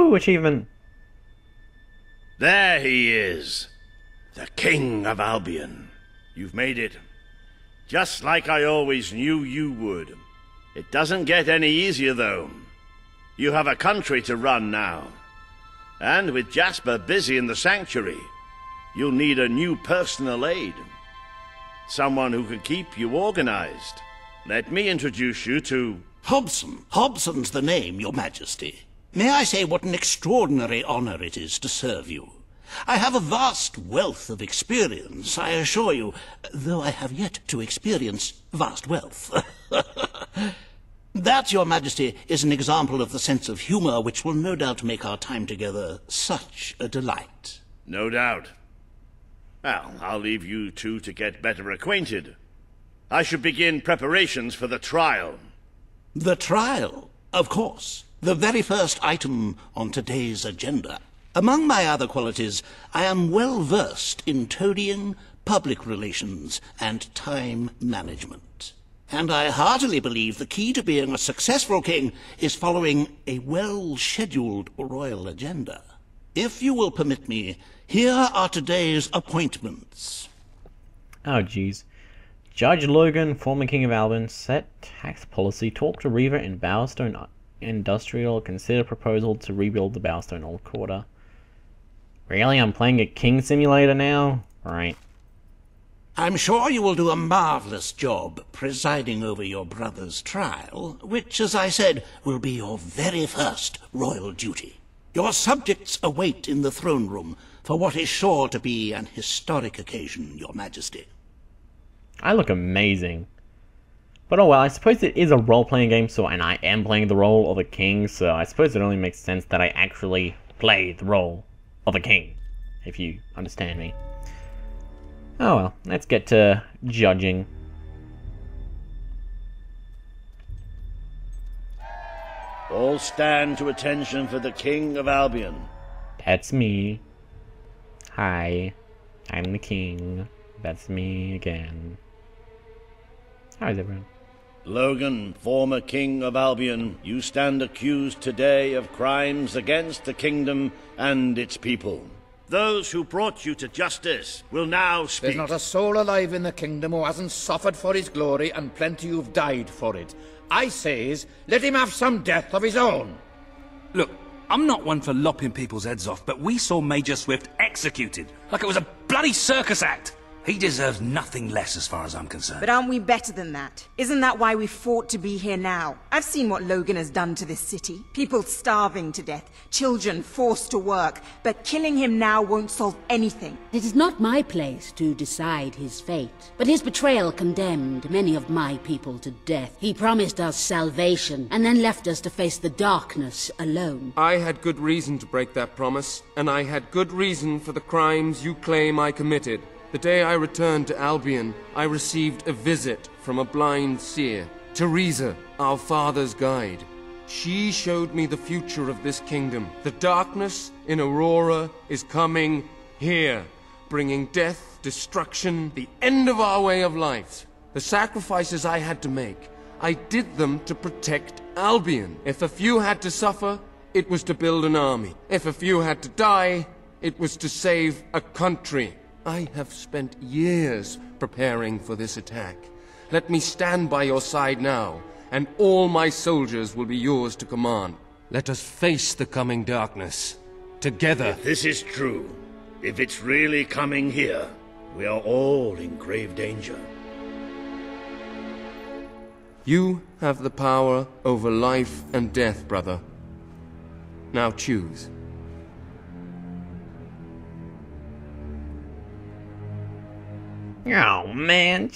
Woo! Achievement! There he is. The King of Albion. You've made it. Just like I always knew you would. It doesn't get any easier, though. You have a country to run now. And with Jasper busy in the sanctuary, you'll need a new personal aide. Someone who can keep you organized. Let me introduce you to... Hobson. Hobson's the name, Your Majesty. May I say what an extraordinary honor it is to serve you? I have a vast wealth of experience, I assure you, though I have yet to experience vast wealth. That, Your Majesty, is an example of the sense of humor which will no doubt make our time together such a delight. No doubt. Well, I'll leave you two to get better acquainted. I should begin preparations for the trial. The trial, of course. The very first item on today's agenda. Among my other qualities, I am well versed in toadying, public relations, and time management. And I heartily believe the key to being a successful king is following a well-scheduled royal agenda. If you will permit me, here are today's appointments. Oh, jeez. Judge Logan, former King of Albion, set tax policy, talk to Reaver in Bowerstone Industrial, consider proposal to rebuild the Bowerstone Old Quarter. Really? I'm playing a king simulator now? Right. I'm sure you will do a marvelous job presiding over your brother's trial, which, as I said, will be your very first royal duty. Your subjects await in the throne room for what is sure to be an historic occasion, Your Majesty. I look amazing. But oh well, I suppose it is a role-playing game, and I am playing the role of a king, so I suppose it only makes sense that I actually play the role of a king, if you understand me. Oh well, let's get to judging. All stand to attention for the King of Albion. That's me. Hi, I'm the king. That's me again. How is everyone? Logan, former King of Albion, you stand accused today of crimes against the kingdom and its people. Those who brought you to justice will now speak. There's not a soul alive in the kingdom who hasn't suffered for his glory, and plenty who've died for it. I says, let him have some death of his own. Look, I'm not one for lopping people's heads off, but we saw Major Swift executed like it was a bloody circus act. He deserves nothing less as far as I'm concerned. But aren't we better than that? Isn't that why we fought to be here now? I've seen what Logan has done to this city. People starving to death, children forced to work. But killing him now won't solve anything. It is not my place to decide his fate, but his betrayal condemned many of my people to death. He promised us salvation, and then left us to face the darkness alone. I had good reason to break that promise, and I had good reason for the crimes you claim I committed. The day I returned to Albion, I received a visit from a blind seer, Theresa, our father's guide. She showed me the future of this kingdom. The darkness in Aurora is coming here, bringing death, destruction, the end of our way of life. The sacrifices I had to make, I did them to protect Albion. If a few had to suffer, it was to build an army. If a few had to die, it was to save a country. I have spent years preparing for this attack. Let me stand by your side now, and all my soldiers will be yours to command. Let us face the coming darkness, together. If this is true, if it's really coming here, we are all in grave danger. You have the power over life and death, brother. Now choose. Oh man,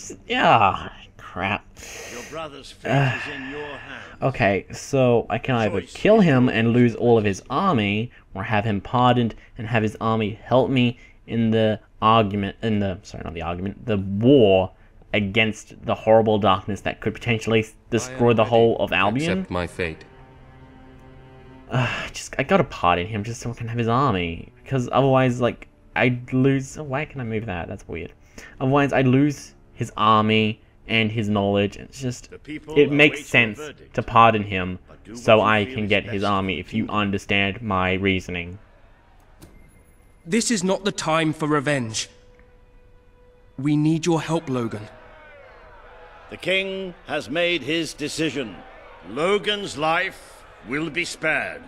crap. Your brother's fate is in your hands. Okay, so I can either kill him and lose all of his army, or have him pardoned and have his army help me in the the war against the horrible darkness that could potentially destroy the whole of Albion. Accept my fate. I gotta pardon him just so I can have his army, because otherwise, I'd lose. Oh, why can I move that? That's weird. Otherwise, I'd lose his army, and his knowledge. It's just, people it makes await your sense verdict. to pardon him do so what you I feel can is get best his for army, the if you kingdom. understand my reasoning. This is not the time for revenge. We need your help, Logan. The king has made his decision. Logan's life will be spared.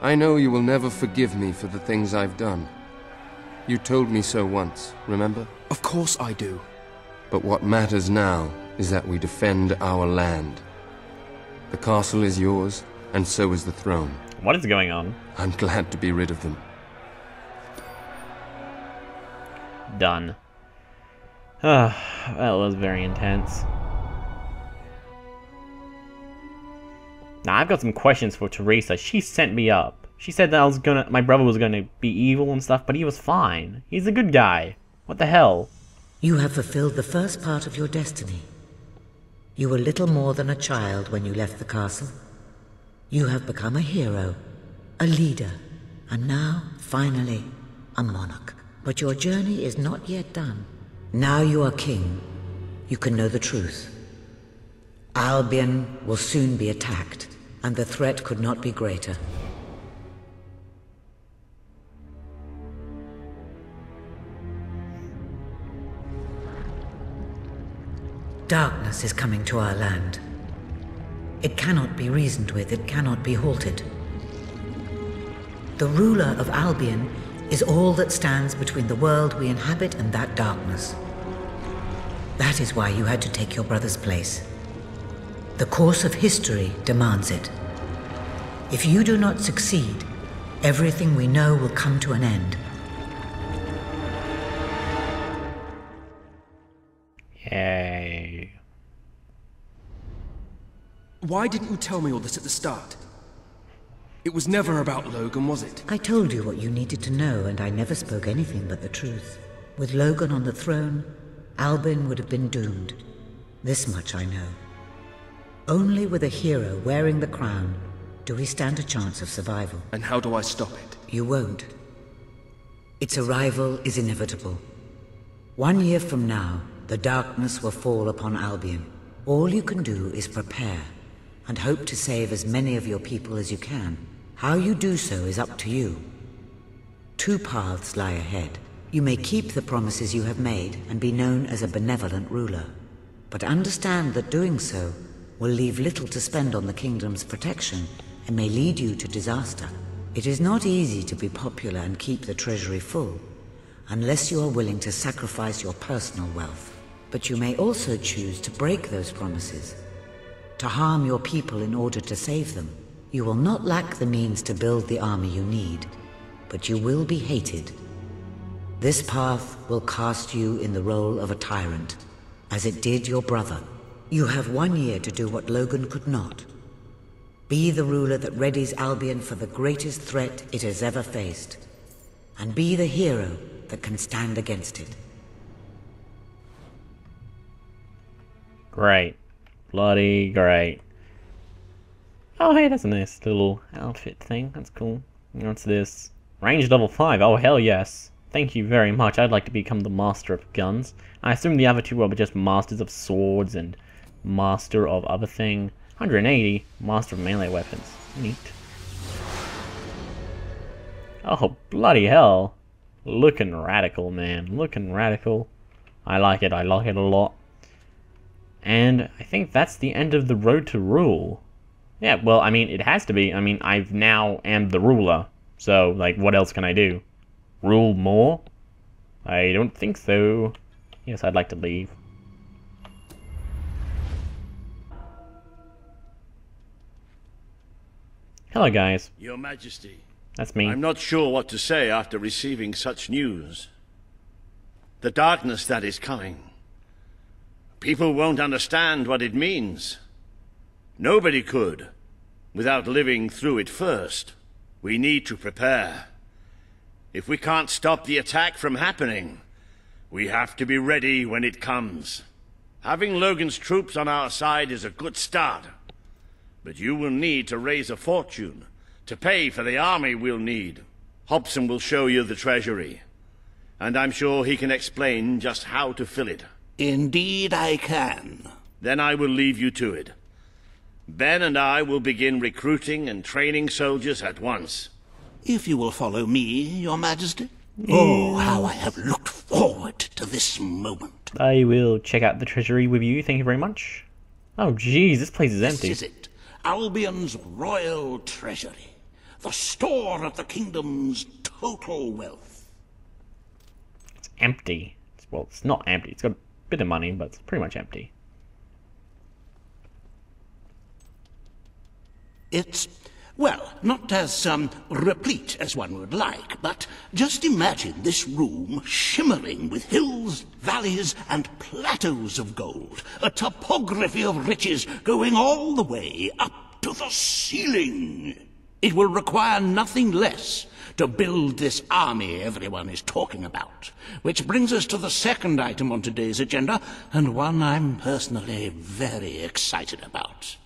I know you will never forgive me for the things I've done. You told me so once, remember? Of course I do. But what matters now is that we defend our land. The castle is yours, and so is the throne. What is going on? I'm glad to be rid of them. Done. That was very intense. Now I've got some questions for Theresa. She sent me up. She said that my brother was gonna be evil and stuff, but he was fine. He's a good guy. What the hell? You have fulfilled the first part of your destiny. You were little more than a child when you left the castle. You have become a hero, a leader, and now, finally, a monarch. But your journey is not yet done. Now you are king. You can know the truth. Albion will soon be attacked, and the threat could not be greater. Darkness is coming to our land. It cannot be reasoned with, it cannot be halted. The ruler of Albion is all that stands between the world we inhabit and that darkness. That is why you had to take your brother's place. The course of history demands it. If you do not succeed, everything we know will come to an end. Yay. Why didn't you tell me all this at the start? It was never about Logan, was it? I told you what you needed to know, and I never spoke anything but the truth. With Logan on the throne, Albion would have been doomed. This much I know. Only with a hero wearing the crown do we stand a chance of survival. And how do I stop it? You won't. Its arrival is inevitable. 1 year from now, the darkness will fall upon Albion. All you can do is prepare, and hope to save as many of your people as you can. How you do so is up to you. 2 paths lie ahead. You may keep the promises you have made and be known as a benevolent ruler. But understand that doing so will leave little to spend on the kingdom's protection and may lead you to disaster. It is not easy to be popular and keep the treasury full, unless you are willing to sacrifice your personal wealth. But you may also choose to break those promises, to harm your people in order to save them. You will not lack the means to build the army you need, but you will be hated. This path will cast you in the role of a tyrant, as it did your brother. You have 1 year to do what Logan could not. Be the ruler that readies Albion for the greatest threat it has ever faced, and be the hero that can stand against it. Great. Bloody great. Oh, hey, that's a nice little outfit thing. That's cool. What's this? Range level 5. Oh, hell yes. Thank you very much. I'd like to become the master of guns. I assume the other 2 are just masters of swords and master of other thing. 180. Master of melee weapons. Neat. Oh, bloody hell. Looking radical, man. Looking radical. I like it. I like it a lot. And I think that's the end of the road to rule. Yeah, well, I mean, it has to be. I mean, I've now am the ruler. So, like, what else can I do? Rule more? I don't think so. Yes, I'd like to leave. Hello, guys. Your Majesty. That's me. I'm not sure what to say after receiving such news. The darkness that is coming. People won't understand what it means. Nobody could, without living through it first. We need to prepare. If we can't stop the attack from happening, we have to be ready when it comes. Having Logan's troops on our side is a good start. But you will need to raise a fortune to pay for the army we'll need. Hobson will show you the treasury. and I'm sure he can explain just how to fill it. Indeed I can. Then I will leave you to it. Ben and I will begin recruiting and training soldiers at once. If you will follow me, Your Majesty. Oh, how I have looked forward to this moment. I will check out the treasury with you, thank you very much. Oh jeez, this place is empty. This is it. Albion's royal treasury. The store of the kingdom's total wealth. It's empty. Well, it's not empty. It's got a bit of money, but it's pretty much empty. It's, well, not as replete as one would like, but just imagine this room shimmering with hills, valleys, and plateaus of gold. A topography of riches going all the way up to the ceiling. It will require nothing less to build this army everyone is talking about. Which brings us to the second item on today's agenda, and one I'm personally very excited about.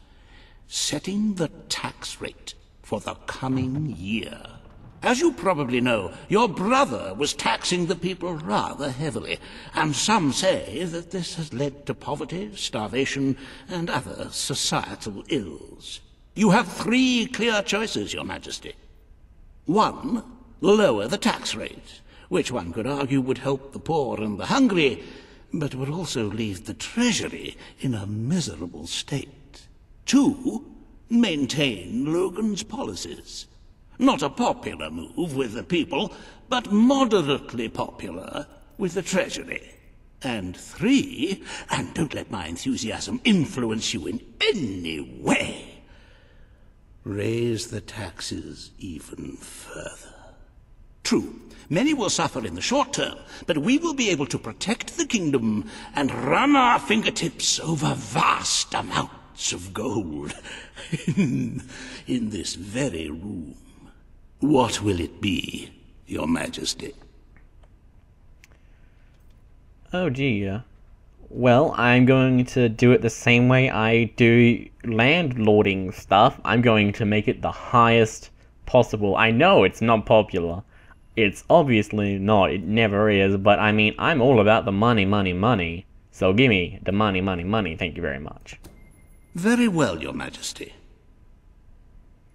Setting the tax rate for the coming year. As you probably know, your brother was taxing the people rather heavily, and some say that this has led to poverty, starvation, and other societal ills. You have 3 clear choices, Your Majesty. 1, lower the tax rate, which one could argue would help the poor and the hungry, but would also leave the treasury in a miserable state. 2, maintain Logan's policies. Not a popular move with the people, but moderately popular with the Treasury. And 3, and don't let my enthusiasm influence you in any way, raise the taxes even further. True, many will suffer in the short term, but we will be able to protect the kingdom and run our fingertips over vast amounts of gold in this very room. What will it be, Your Majesty? Oh gee, well, I'm going to do it the same way I do landlording stuff. I'm going to make it the highest possible. I know it's not popular. It's obviously not. It never is. But I mean, I'm all about the money, money, money. So give me the money, money, money. Thank you very much. Very well, Your Majesty.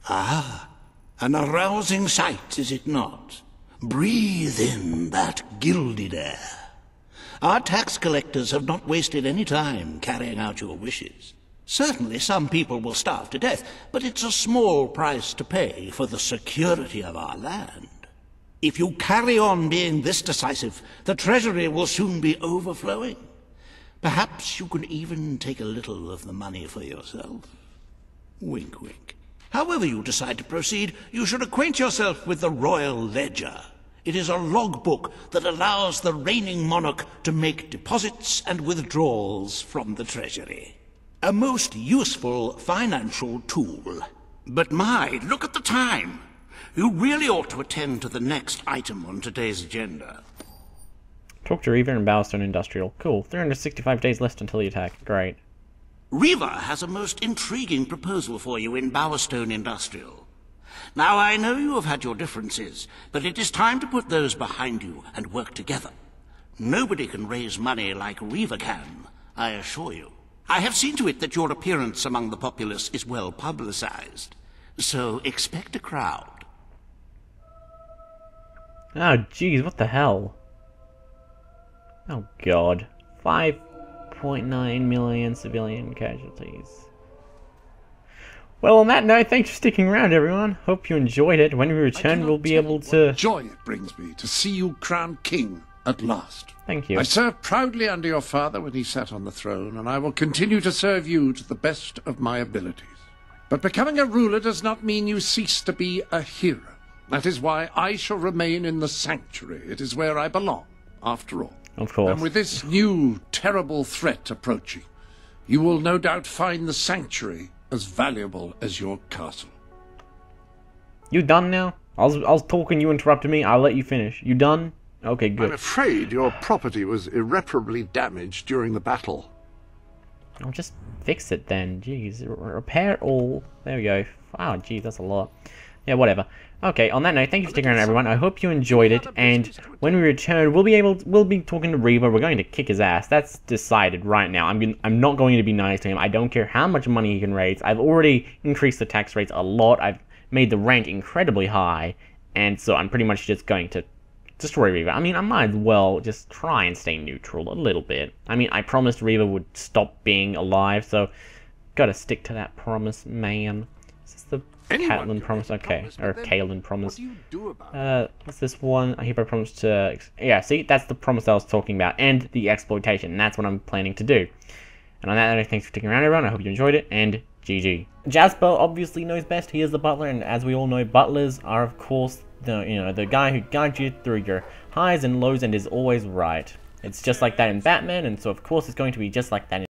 Ah, an arousing sight, is it not? Breathe in that gilded air. Our tax collectors have not wasted any time carrying out your wishes. Certainly some people will starve to death, but it's a small price to pay for the security of our land. If you carry on being this decisive, the treasury will soon be overflowing. Perhaps you can even take a little of the money for yourself. Wink, wink. However you decide to proceed, you should acquaint yourself with the Royal Ledger. It is a logbook that allows the reigning monarch to make deposits and withdrawals from the treasury. A most useful financial tool. But my, look at the time! You really ought to attend to the next item on today's agenda. Talk to Reaver and Bowerstone Industrial. Cool. 365 days left until the attack. Great. Reaver has a most intriguing proposal for you in Bowerstone Industrial. Now, I know you have had your differences, but it is time to put those behind you and work together. Nobody can raise money like Reaver can, I assure you. I have seen to it that your appearance among the populace is well publicized, so expect a crowd. Oh, jeez, what the hell? Oh, God. 5.9 million civilian casualties. Well, on that note, thanks for sticking around, everyone. Hope you enjoyed it. When we return, we'll be able to... What joy it brings me to see you crowned king at last. Thank you. I served proudly under your father when he sat on the throne, and I will continue to serve you to the best of my abilities. But becoming a ruler does not mean you cease to be a hero. That is why I shall remain in the sanctuary. It is where I belong, after all. Of course. And with this new, terrible threat approaching, you will no doubt find the sanctuary as valuable as your castle. You done now? I was talking, you interrupted me. I'll let you finish. You done? Okay, good. I'm afraid your property was irreparably damaged during the battle. I'll just fix it then. Jeez. Repair it all. There we go. Wow, geez, that's a lot. Yeah, whatever. Okay, on that note, thank you for sticking around, everyone. I hope you enjoyed it, and when we return, we'll be talking to Reva. We're going to kick his ass. That's decided right now. I'm not going to be nice to him. I don't care how much money he can raise. I've already increased the tax rates a lot. I've made the rent incredibly high, and so I'm pretty much just going to destroy Reva. I mean, I might as well just try and stay neutral a little bit. I mean, I promised Reva would stop being alive, so gotta stick to that promise, man. Is this the Catelyn promise? Okay, or Kaelin promise. What's this one? I hereby promise to... Yeah, see? That's the promise I was talking about. And the exploitation. That's what I'm planning to do. And on that note, thanks for sticking around, everyone. I hope you enjoyed it, and GG. Jasper obviously knows best. He is the butler, and as we all know, butlers are, of course, the guy who guides you through your highs and lows and is always right. It's just like that in Batman, and so of course it's going to be just like that in